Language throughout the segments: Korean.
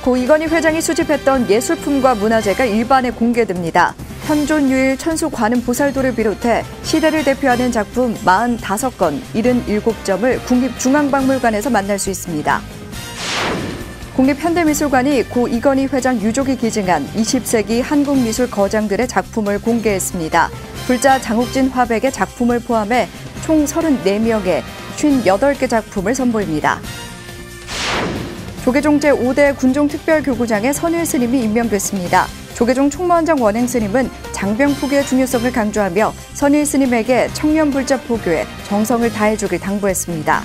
고 이건희 회장이 수집했던 예술품과 문화재가 일반에 공개됩니다. 현존 유일 천수 관음 보살도를 비롯해 시대를 대표하는 작품 45건, 77점을 국립중앙박물관에서 만날 수 있습니다. 국립현대미술관이 고 이건희 회장 유족이 기증한 20세기 한국미술 거장들의 작품을 공개했습니다. 불자 장욱진 화백의 작품을 포함해 총 34명의 58개 작품을 선보입니다. 조계종 제5대 군종특별교구장에 선일 스님이 임명됐습니다. 조계종 총무원장 원행 스님은 장병포교의 중요성을 강조하며 선일 스님에게 청년불자 포교에 정성을 다해주길 당부했습니다.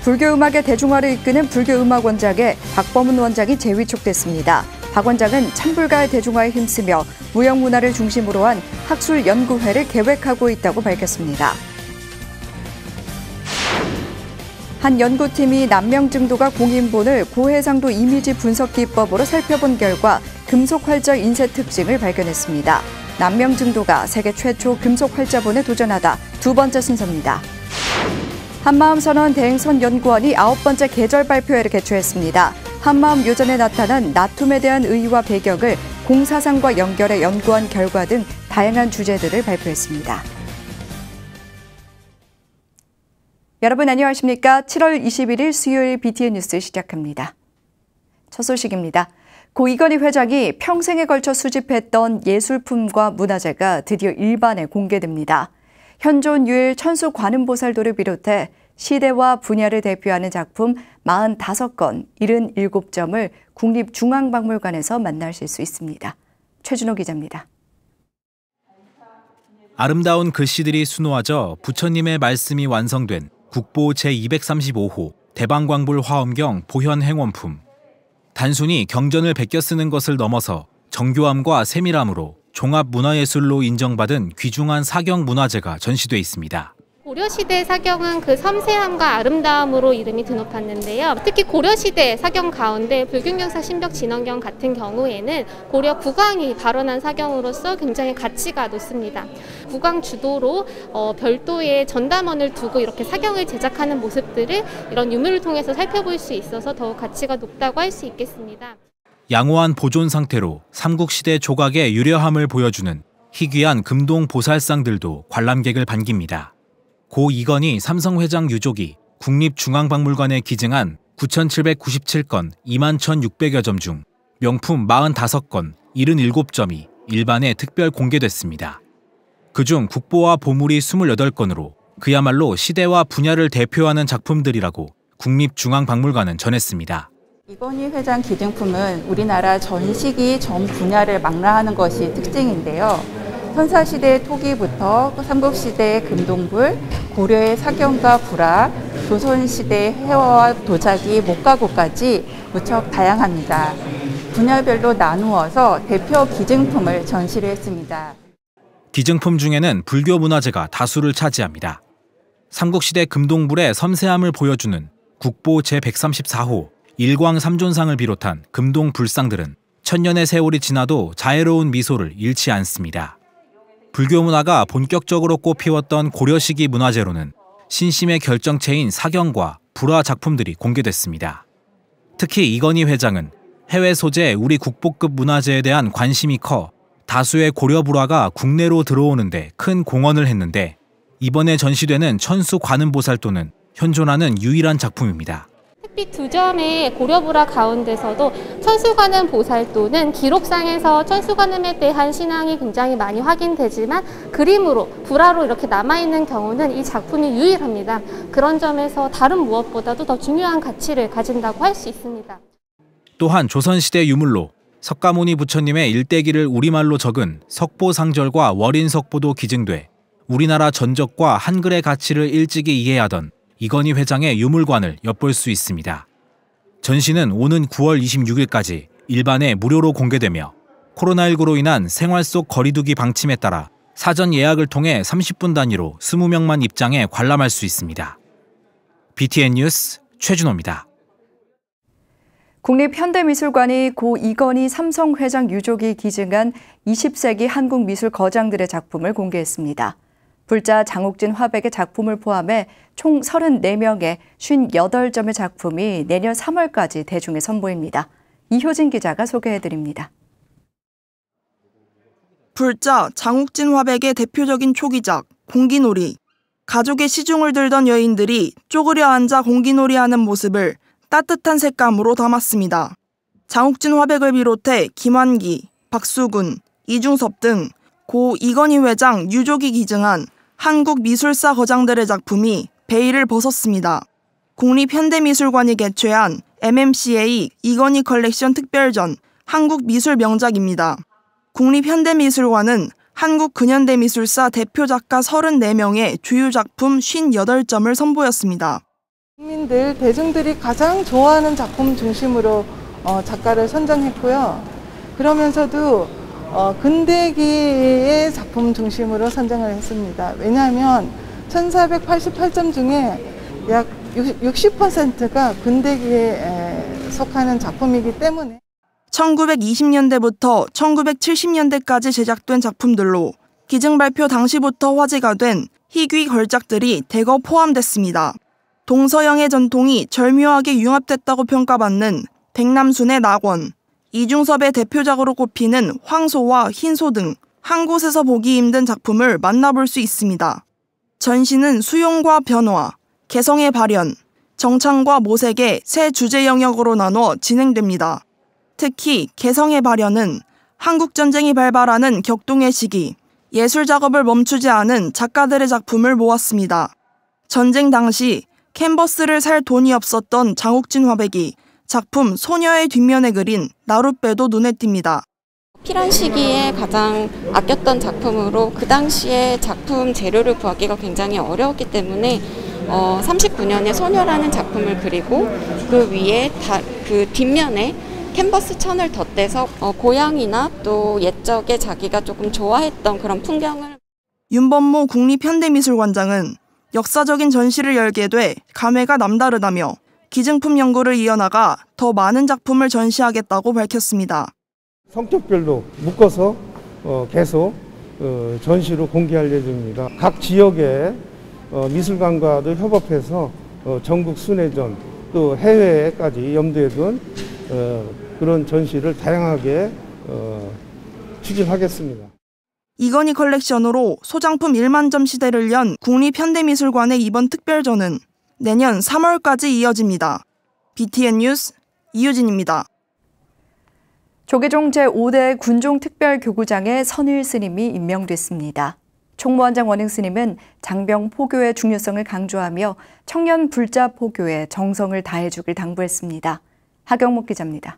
불교음악의 대중화를 이끄는 불교음악원장에 박범은 원장이 재위촉됐습니다. 박 원장은 찬불가의 대중화에 힘쓰며 무형문화를 중심으로 한 학술연구회를 계획하고 있다고 밝혔습니다. 한 연구팀이 남명증도가 공인본을 고해상도 이미지 분석 기법으로 살펴본 결과 금속활자 인쇄 특징을 발견했습니다. 남명증도가 세계 최초 금속활자본에 도전하다 두 번째 순서입니다. 한마음선언 대행선연구원이 9번째 계절 발표회를 개최했습니다. 한마음 요전에 나타난 나툼에 대한 의의와 배경을 공사상과 연결해 연구한 결과 등 다양한 주제들을 발표했습니다. 여러분 안녕하십니까? 7월 21일 수요일 BTN 뉴스 시작합니다. 첫 소식입니다. 고 이건희 회장이 평생에 걸쳐 수집했던 예술품과 문화재가 드디어 일반에 공개됩니다. 현존 유일 천수 관음보살도를 비롯해 시대와 분야를 대표하는 작품 45건, 77점을 국립중앙박물관에서 만나실 수 있습니다. 최준호 기자입니다. 아름다운 글씨들이 수놓아져 부처님의 말씀이 완성된 국보 제235호 대방광불 화엄경 보현행원품. 단순히 경전을 베껴 쓰는 것을 넘어서 정교함과 세밀함으로 종합문화예술로 인정받은 귀중한 사경 문화재가 전시돼 있습니다. 고려시대 사경은 그 섬세함과 아름다움으로 이름이 드높았는데요. 특히 고려시대 사경 가운데 불균경사 신벽진원경 같은 경우에는 고려 국왕이 발원한 사경으로서 굉장히 가치가 높습니다. 국왕 주도로 별도의 전담원을 두고 이렇게 사경을 제작하는 모습들을 이런 유물을 통해서 살펴볼 수 있어서 더욱 가치가 높다고 할 수 있겠습니다. 양호한 보존 상태로 삼국시대 조각의 유려함을 보여주는 희귀한 금동 보살상들도 관람객을 반깁니다. 고 이건희 삼성회장 유족이 국립중앙박물관에 기증한 9,797건 21,600여 점 중 명품 45건 77점이 일반에 특별 공개됐습니다. 그중 국보와 보물이 28건으로 그야말로 시대와 분야를 대표하는 작품들이라고 국립중앙박물관은 전했습니다. 이건희 회장 기증품은 우리나라 전 시기 전 분야를 망라하는 것이 특징인데요. 선사시대 토기부터 삼국시대의 금동불, 고려의 사경과 불화, 조선시대 회화와 도자기, 목가구까지 무척 다양합니다. 분야별로 나누어서 대표 기증품을 전시를 했습니다. 기증품 중에는 불교 문화재가 다수를 차지합니다. 삼국시대 금동불의 섬세함을 보여주는 국보 제134호 일광삼존상을 비롯한 금동불상들은 천년의 세월이 지나도 자애로운 미소를 잃지 않습니다. 불교 문화가 본격적으로 꽃피웠던 고려 시기 문화재로는 신심의 결정체인 사경과 불화 작품들이 공개됐습니다. 특히 이건희 회장은 해외 소재 우리 국보급 문화재에 대한 관심이 커 다수의 고려 불화가 국내로 들어오는데 큰 공헌을 했는데 이번에 전시되는 천수 관음보살도는 현존하는 유일한 작품입니다. 햇빛 두 점의 고려불화 가운데서도 천수관음 보살도는 기록상에서 천수관음에 대한 신앙이 굉장히 많이 확인되지만 그림으로, 불화로 이렇게 남아있는 경우는 이 작품이 유일합니다. 그런 점에서 다른 무엇보다도 더 중요한 가치를 가진다고 할 수 있습니다. 또한 조선시대 유물로 석가모니 부처님의 일대기를 우리말로 적은 석보상절과 월인석보도 기증돼 우리나라 전적과 한글의 가치를 일찍이 이해하던 이건희 회장의 유물관을 엿볼 수 있습니다. 전시는 오는 9월 26일까지 일반에 무료로 공개되며 코로나19로 인한 생활 속 거리두기 방침에 따라 사전 예약을 통해 30분 단위로 20명만 입장해 관람할 수 있습니다. BTN 뉴스 최준호입니다. 국립현대미술관이 고 이건희 삼성회장 유족이 기증한 20세기 한국 미술 거장들의 작품을 공개했습니다. 불자 장욱진 화백의 작품을 포함해 총 34명의 58점의 작품이 내년 3월까지 대중에 선보입니다. 이효진 기자가 소개해드립니다. 불자 장욱진 화백의 대표적인 초기작 공기놀이. 가족의 시중을 들던 여인들이 쪼그려 앉아 공기놀이하는 모습을 따뜻한 색감으로 담았습니다. 장욱진 화백을 비롯해 김환기, 박수근, 이중섭 등 고 이건희 회장 유족이 기증한 한국 미술사 거장들의 작품이 베일을 벗었습니다. 국립현대미술관이 개최한 MMCA 이건희 컬렉션 특별전 한국 미술 명작입니다. 국립현대미술관은 한국 근현대미술사 대표 작가 34명의 주요 작품 58점을 선보였습니다. 국민들, 대중들이 가장 좋아하는 작품 중심으로 작가를 선정했고요. 그러면서도 근대기의 작품 중심으로 선정을 했습니다. 왜냐하면 1488점 중에 약 60%가 근대기에 속하는 작품이기 때문에 1920년대부터 1970년대까지 제작된 작품들로 기증 발표 당시부터 화제가 된 희귀 걸작들이 대거 포함됐습니다. 동서양의 전통이 절묘하게 융합됐다고 평가받는 백남순의 낙원, 이중섭의 대표작으로 꼽히는 황소와 흰소 등 한 곳에서 보기 힘든 작품을 만나볼 수 있습니다. 전시는 수용과 변화, 개성의 발현, 정창과 모색의 세 주제 영역으로 나눠 진행됩니다. 특히 개성의 발현은 한국전쟁이 발발하는 격동의 시기, 예술 작업을 멈추지 않은 작가들의 작품을 모았습니다. 전쟁 당시 캔버스를 살 돈이 없었던 장욱진 화백이 작품 소녀의 뒷면에 그린 나룻배도 눈에 띕니다. 필요한 시기에 가장 아꼈던 작품으로 그 당시에 작품 재료를 구하기가 굉장히 어려웠기 때문에 39년에 소녀라는 작품을 그리고 그 위에 그 뒷면에 캔버스 천을 덧대서 고향이나 또 옛적에 자기가 조금 좋아했던 그런 풍경을. 윤범모 국립현대미술관장은 역사적인 전시를 열게 돼 감회가 남다르다며 기증품 연구를 이어나가 더 많은 작품을 전시하겠다고 밝혔습니다. 성격별로 묶어서 계속 전시로 공개할 예정입니다. 각 지역의 미술관과도 협업해서 전국 순회전 또 해외까지 염두에 둔 그런 전시를 다양하게 추진하겠습니다. 이건희 컬렉션으로 소장품 1만 점 시대를 연 국립현대미술관의 이번 특별전은 내년 3월까지 이어집니다. BTN 뉴스 이유진입니다. 조계종 제5대 군종특별교구장에 선일 스님이 임명됐습니다. 총무원장 원행 스님은 장병 포교의 중요성을 강조하며 청년 불자 포교에 정성을 다해주길 당부했습니다. 하경목 기자입니다.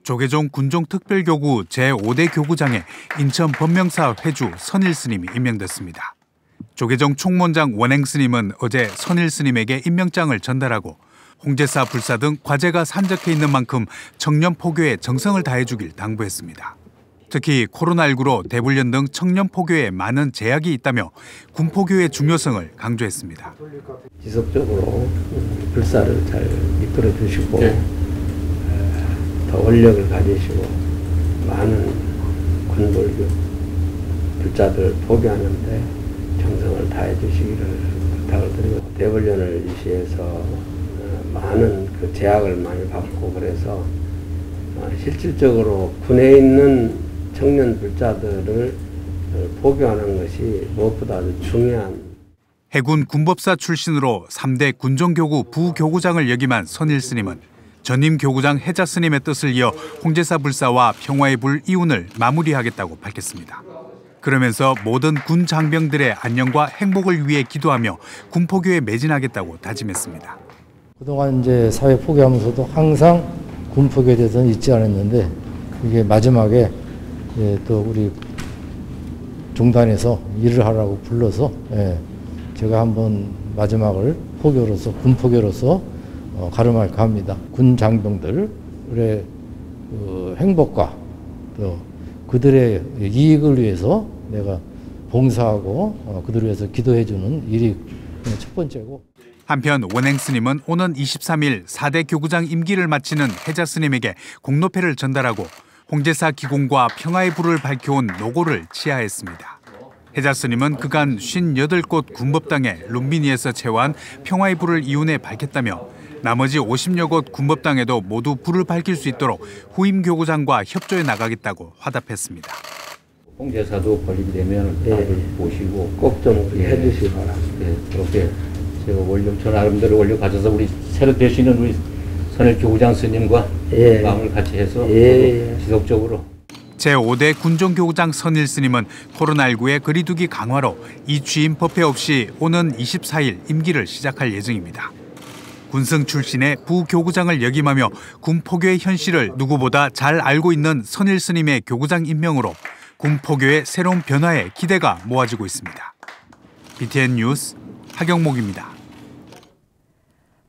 조계종 군종특별교구 제5대 교구장에 인천 법명사 회주 선일 스님이 임명됐습니다. 조계종 총무원장 원행 스님은 어제 선일 스님에게 임명장을 전달하고 홍제사 불사 등 과제가 산적해 있는 만큼 청년 포교에 정성을 다해주길 당부했습니다. 특히 코로나19로 대불련 등 청년 포교에 많은 제약이 있다며 군 포교의 중요성을 강조했습니다. 지속적으로 불사를 잘 이끌어 주시고 더 원력을 가지시고 많은 군불교 불자들 포교하는데 정성을 다해 주시기를 부탁을 드리고 대불련을 위시해서 많은 그 제약을 많이 받고 그래서 실질적으로 군에 있는 청년 불자들을 포교하는 것이 무엇보다 아주 중요한. 해군 군법사 출신으로 3대 군종교구 부교구장을 역임한 선일 스님은 전임 교구장 해자 스님의 뜻을 이어 홍제사 불사와 평화의 불 이운을 마무리하겠다고 밝혔습니다. 그러면서 모든 군 장병들의 안녕과 행복을 위해 기도하며 군포교에 매진하겠다고 다짐했습니다. 그동안 이제 사회 포교하면서도 항상 군포교에 대해서는 잊지 않았는데 이게 마지막에 또 우리 종단에서 일을 하라고 불러서 제가 한번 마지막을 포교로서 군포교로서 가름할까 합니다. 군 장병들의 행복과 또 그들의 이익을 위해서 내가 봉사하고 그들을 위해서 기도해주는 일이 첫 번째고. 한편 원행 스님은 오는 23일 4대 교구장 임기를 마치는 해자 스님에게 공로패를 전달하고 홍제사 기공과 평화의 불을 밝혀온 노고를 치하했습니다. 혜자 스님은 그간 58곳 군법당에 룸비니에서 채워한 평화의 불을 이윤에 밝혔다며 나머지 50여 곳 군법당에도 모두 불을 밝힐 수 있도록 후임 교구장과 협조해 나가겠다고 화답했습니다. 홍제사도 걸림되면 다들 보시고 꼭 좀 해주시기 바랍니다. 네, 그렇게 제가 원료 저 나름대로 원료 가져서 우리 새로 되시는 우리 선일 교구장 스님과 마음을 같이 해서 지속적으로. 제5대 군종교구장 선일 스님은 코로나19의 거리두기 강화로 이 취임 법회 없이 오는 24일 임기를 시작할 예정입니다. 군승 출신의 부교구장을 역임하며 군 포교의 현실을 누구보다 잘 알고 있는 선일 스님의 교구장 임명으로 군 포교의 새로운 변화에 기대가 모아지고 있습니다. BTN 뉴스 하경목입니다.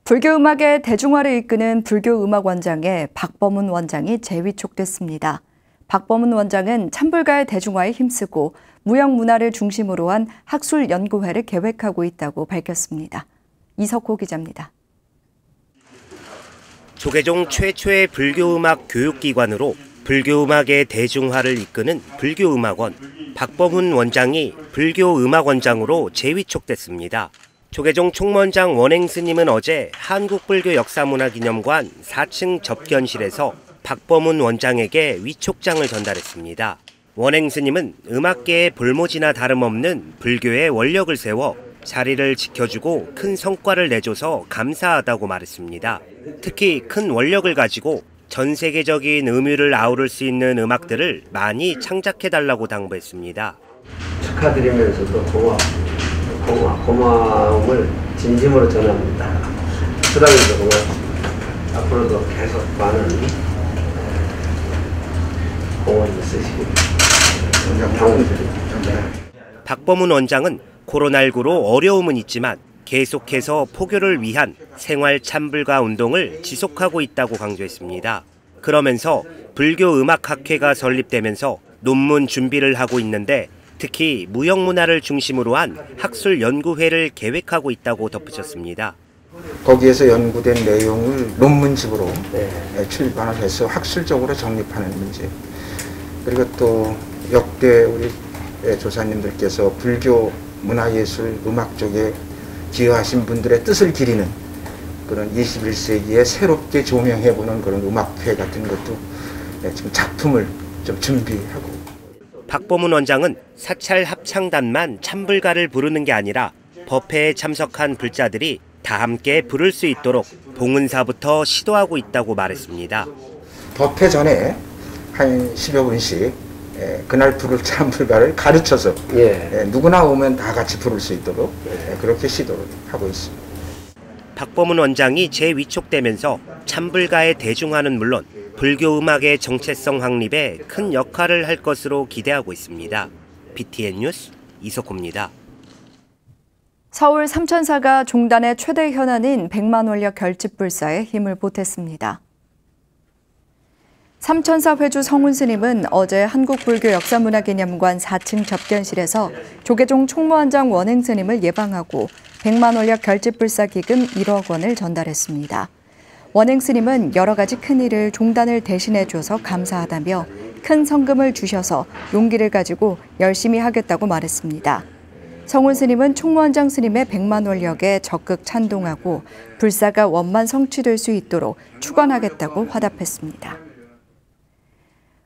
불교음악의 대중화를 이끄는 불교음악원장에 박범훈 원장이 재위촉됐습니다. 박범훈 원장은 찬불가의 대중화에 힘쓰고 무형문화를 중심으로 한 학술연구회를 계획하고 있다고 밝혔습니다. 이석호 기자입니다. 조계종 최초의 불교음악 교육기관으로 불교음악의 대중화를 이끄는 불교음악원, 박범훈 원장이 불교음악원장으로 재위촉됐습니다. 조계종 총무원장 원행 스님은 어제 한국불교역사문화기념관 4층 접견실에서 박범훈 원장에게 위촉장을 전달했습니다. 원행 스님은 음악계의 볼모지나 다름없는 불교의 원력을 세워 자리를 지켜주고 큰 성과를 내줘서 감사하다고 말했습니다. 특히 큰 원력을 가지고 전 세계적인 음유를 아우를 수 있는 음악들을 많이 창작해달라고 당부했습니다. 축하드리면서도 고마움을 진심으로 전합니다. 수락에서 고맙습니다. 앞으로도 계속 많은 공헌을 쓰시고 당부드립니다. 박범훈 원장은 코로나19로 어려움은 있지만 계속해서 포교를 위한 생활 찬불가 운동을 지속하고 있다고 강조했습니다. 그러면서 불교음악학회가 설립되면서 논문 준비를 하고 있는데 특히 무형문화를 중심으로 한 학술연구회를 계획하고 있다고 덧붙였습니다. 거기에서 연구된 내용을 논문집으로 출판을 해서 학술적으로 정립하는 문제. 그리고 또 역대 우리 조사님들께서 불교 문화예술 음악 쪽에 기여하신 분들의 뜻을 기리는 그런 21세기에 새롭게 조명해보는 그런 음악회 같은 것도 지금 작품을 좀 준비하고. 박범훈 원장은 사찰 합창단만 찬불가를 부르는 게 아니라 법회에 참석한 불자들이 다 함께 부를 수 있도록 봉은사부터 시도하고 있다고 말했습니다. 법회 전에 한 10여 분씩 그날 부를 찬불가를 가르쳐서 누구나 오면 다 같이 부를 수 있도록 그렇게 시도를 하고 있습니다. 박범훈 원장이 재위촉되면서 찬불가의 대중화는 물론 불교음악의 정체성 확립에 큰 역할을 할 것으로 기대하고 있습니다. BTN 뉴스 이석호입니다. 서울 삼천사가 종단의 최대 현안인 100만 원력 결집불사에 힘을 보탰습니다. 삼천사 회주 성훈 스님은 어제 한국불교역사문화기념관 4층 접견실에서 조계종 총무원장 원행 스님을 예방하고 100만 원력 결집불사 기금 1억 원을 전달했습니다. 원행 스님은 여러 가지 큰일을 종단을 대신해줘서 감사하다며 큰 성금을 주셔서 용기를 가지고 열심히 하겠다고 말했습니다. 성훈 스님은 총무원장 스님의 100만 원력에 적극 찬동하고 불사가 원만 성취될 수 있도록 축원하겠다고 화답했습니다.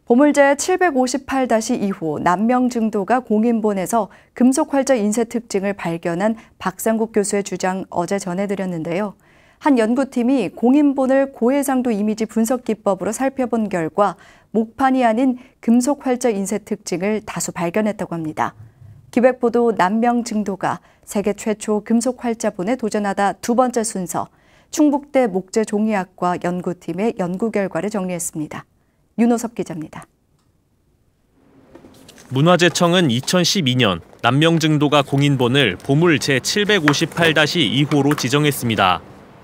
보물제 758-2호 남명증도가 공인본에서 금속활자 인쇄 특징을 발견한 박상국 교수의 주장 어제 전해드렸는데요. 한 연구팀이 공인본을 고해상도 이미지 분석 기법으로 살펴본 결과 목판이 아닌 금속활자 인쇄 특징을 다수 발견했다고 합니다. 기획보도 남명증도가 세계 최초 금속활자본에 도전하다 두 번째 순서, 충북대 목재종이학과 연구팀의 연구 결과를 정리했습니다. 윤호섭 기자입니다. 문화재청은 2012년 남명증도가 공인본을 보물 제758-2호로 지정했습니다.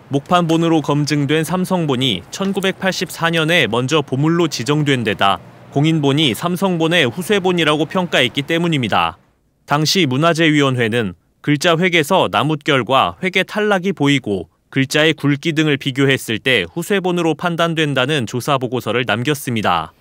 목판본으로 검증된 삼성본이 1984년에 먼저 보물로 지정된 데다 공인본이 삼성본의 후쇄본이라고 평가했기 때문입니다. 당시 문화재위원회는 글자 획에서 나뭇결과 획의 탈락이 보이고 글자의 굵기 등을 비교했을 때 후쇄본으로 판단된다는 조사 보고서를 남겼습니다.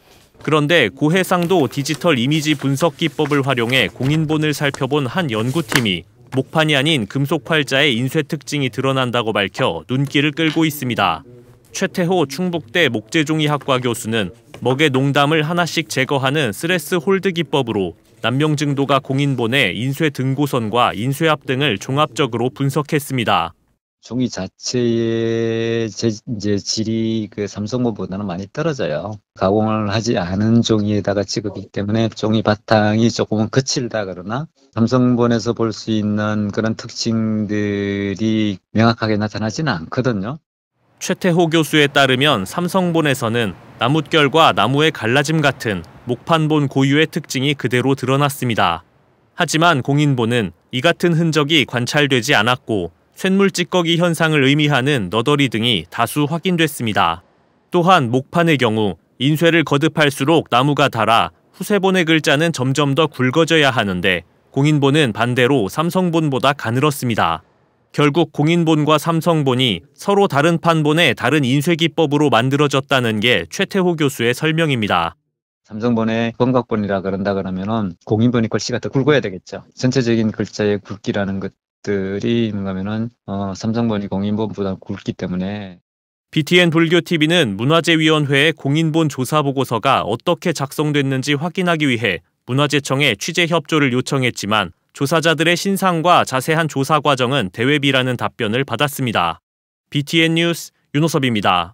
그런데 고해상도 디지털 이미지 분석 기법을 활용해 공인본을 살펴본 한 연구팀이 목판이 아닌 금속 활자의 인쇄 특징이 드러난다고 밝혀 눈길을 끌고 있습니다. 최태호 충북대 목재종이학과 교수는 먹의 농담을 하나씩 제거하는 스레스 홀드 기법으로 남명증도가 공인본의 인쇄 등고선과 인쇄압 등을 종합적으로 분석했습니다. 종이 자체의 질이 그 삼성본보다는 많이 떨어져요. 가공을 하지 않은 종이에다가 찍었기 때문에 종이 바탕이 조금은 거칠다거나 삼성본에서 볼 수 있는 그런 특징들이 명확하게 나타나지는 않거든요. 최태호 교수에 따르면 삼성본에서는 나뭇결과 나무의 갈라짐 같은 목판본 고유의 특징이 그대로 드러났습니다. 하지만 공인본은 이 같은 흔적이 관찰되지 않았고 쇳물 찌꺼기 현상을 의미하는 너덜이 등이 다수 확인됐습니다. 또한 목판의 경우 인쇄를 거듭할수록 나무가 닳아 후세본의 글자는 점점 더 굵어져야 하는데 공인본은 반대로 삼성본보다 가늘었습니다. 결국 공인본과 삼성본이 서로 다른 판본의 다른 인쇄 기법으로 만들어졌다는 게 최태호 교수의 설명입니다. 삼성본의 번각본이라 그런다 그러면은 공인본이 글씨가 더 굵어야 되겠죠. 전체적인 글자의 굵기라는 것들이 뭔가면은 삼성본이 공인본보다 굵기 때문에. BTN 불교TV는 문화재위원회의 공인본 조사 보고서가 어떻게 작성됐는지 확인하기 위해 문화재청에 취재 협조를 요청했지만 조사자들의 신상과 자세한 조사 과정은 대외비라는 답변을 받았습니다. BTN 뉴스 윤호섭입니다.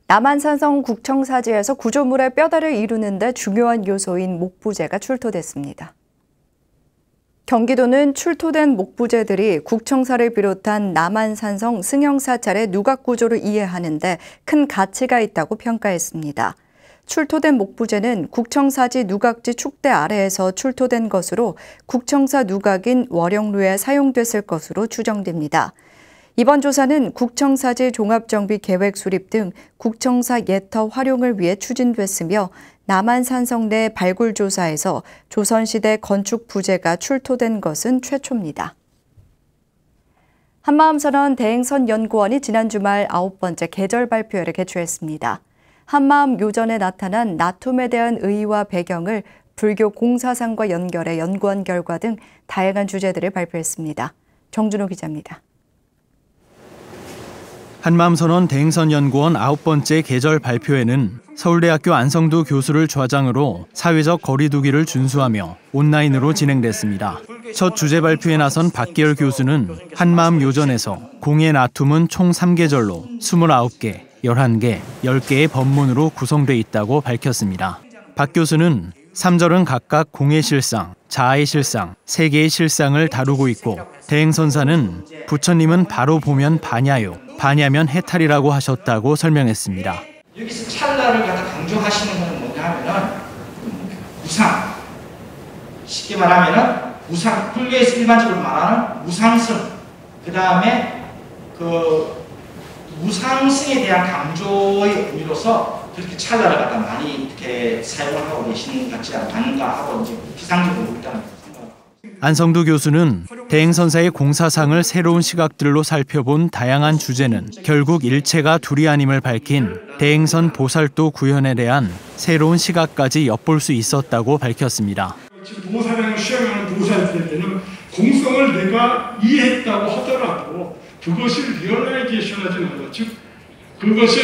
남한산성 국청사지에서 구조물의 뼈다를 이루는 데 중요한 요소인 목부재가 출토됐습니다. 경기도는 출토된 목부재들이 국청사를 비롯한 남한산성 승영사찰의 누각 구조를 이해하는 데 큰 가치가 있다고 평가했습니다. 출토된 목부재는 국청사지 누각지 축대 아래에서 출토된 것으로 국청사 누각인 월영루에 사용됐을 것으로 추정됩니다. 이번 조사는 국청사지 종합정비 계획 수립 등 국청사 예터 활용을 위해 추진됐으며 남한산성 내 발굴조사에서 조선시대 건축 부재가 출토된 것은 최초입니다. 한마음선언 대행선연구원이 지난 주말 9번째 계절 발표회를 개최했습니다. 한마음 요전에 나타난 나툼에 대한 의의와 배경을 불교 공사상과 연결해 연구한 결과 등 다양한 주제들을 발표했습니다. 정준호 기자입니다. 한마음선언 대행선연구원 9번째 계절 발표회는 서울대학교 안성두 교수를 좌장으로 사회적 거리 두기를 준수하며 온라인으로 진행됐습니다. 첫 주제 발표에 나선 박계열 교수는 한마음 요전에서 공의 나툼은 총 3계절로 29개, 11개, 10개의 법문으로 구성돼 있다고 밝혔습니다. 박 교수는 3절은 각각 공의 실상, 자아의 실상, 세계의 실상을 다루고 있고 대행선사는 부처님은 바로 보면 반야요, 반야면 해탈이라고 하셨다고 설명했습니다. 여기서 찰나를 갖다 강조하시는 것은 뭐냐 하면은 무상, 쉽게 말하면은 무상, 불교에서 일반적으로 말하는 무상승, 그 다음에 그 무상승에 대한 강조의 의미로서 그렇게 찰나를 갖다 많이 이렇게 사용을 하고 계시는 것 같지 않은가 하고 이제 기상적으로 일단 안성두 교수는 대행선사의 공사상을 새로운 시각들로 살펴본 다양한 주제는 결국 일체가 둘이 아님을 밝힌 대행선 보살도 구현에 대한 새로운 시각까지 엿볼 수 있었다고 밝혔습니다. 지금 보살을 수행하는 보살들에게는 공성을 내가 이해했다고 하더라도 그것을 리얼라이제이션하지 말고 즉 그것을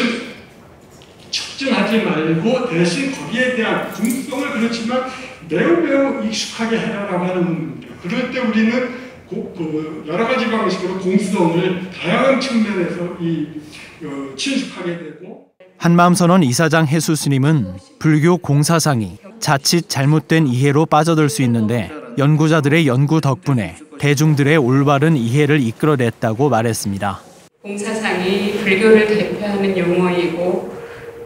척진하지 말고 대신 거기에 대한 공성을 그렇지만 매우 익숙하게 해라라고 하는 겁니다. 그럴 때 우리는 여러 가지 방식으로 공성을 다양한 측면에서 친숙하게 되고. 한마음선언 이사장 해수 스님은 불교 공사상이 자칫 잘못된 이해로 빠져들 수 있는데 연구자들의 연구 덕분에 대중들의 올바른 이해를 이끌어냈다고 말했습니다. 공사상이 불교를 대표하는 용어이고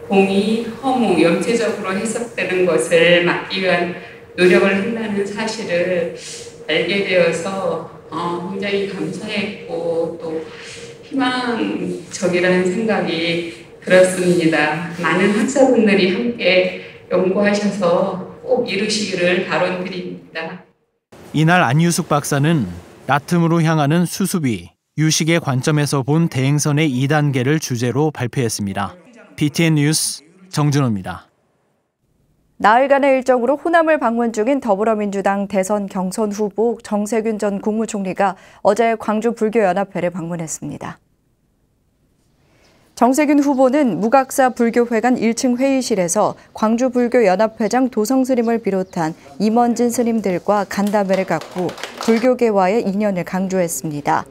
공이 허무, 염세적으로 해석되는 것을 막기 위한 노력을 한다는 사실을 알게 되어서 굉장히 감사했고 또 희망적이라는 생각이 들었습니다. 많은 학사분들이 함께 연구하셔서 꼭 이루시기를 바람드립니다. 이날 안유숙 박사는 나툼으로 향하는 수습이, 유식의 관점에서 본 대행선의 2단계를 주제로 발표했습니다. BTN 뉴스 정준호입니다. 나흘간의 일정으로 호남을 방문 중인 더불어민주당 대선 경선 후보 정세균 전 국무총리가 어제 광주 불교연합회를 방문했습니다. 정세균 후보는 무각사 불교회관 1층 회의실에서 광주 불교연합회장 도성 스님을 비롯한 임원진 스님들과 간담회를 갖고 불교계와의 인연을 강조했습니다.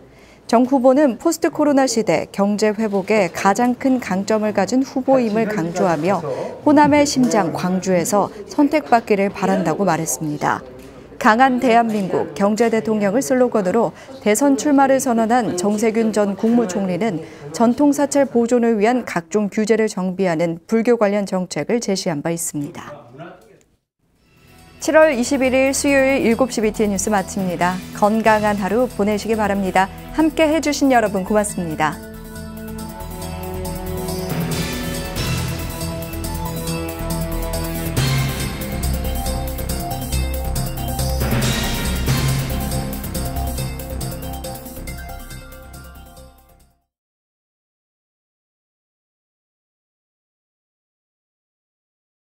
정 후보는 포스트 코로나 시대 경제 회복에 가장 큰 강점을 가진 후보임을 강조하며 호남의 심장 광주에서 선택받기를 바란다고 말했습니다. 강한 대한민국 경제 대통령을 슬로건으로 대선 출마를 선언한 정세균 전 국무총리는 전통 사찰 보존을 위한 각종 규제를 정비하는 불교 관련 정책을 제시한 바 있습니다. 7월 21일 수요일 7시 BTN 뉴스 마칩니다. 건강한 하루 보내시기 바랍니다. 함께 해주신 여러분 고맙습니다.